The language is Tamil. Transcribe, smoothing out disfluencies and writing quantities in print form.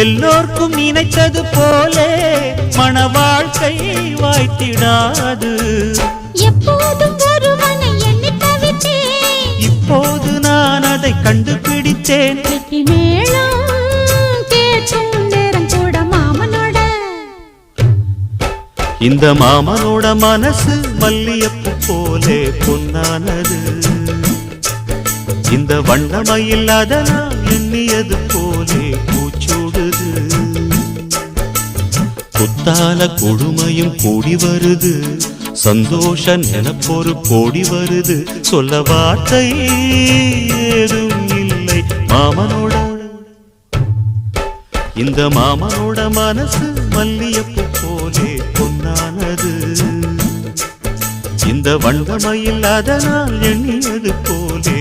எல்லோர்க்கும் நினைத்தது போலே மன வாழ்க்கை வாய்த்திடாது. எப்போதும் ஒருவனை எண்ணி தவித்தேன், இப்போது நான் அதை கண்டுபிடித்தேன். மேளம் கேட்கும் நேரம் கூட மாமனோட. இந்த மாமனோட மனசு மல்லியப்பு போலே பொன்னானது. இந்த வண்ணமயில் அதனால் எண்ணியது போலே பூச்சூடுது. குத்தால கொடுமையும் கூடி வருது, சந்தோஷ நினப்பொரு கோடி வருது. சொல்ல வார்த்தை ஏதும் இல்லை மாமனோட. இந்த மாமனோட மனசு மல்லியப்பு போலே பொன்னானது. இந்த வண்ணமயில் அதனால் எண்ணியது போலே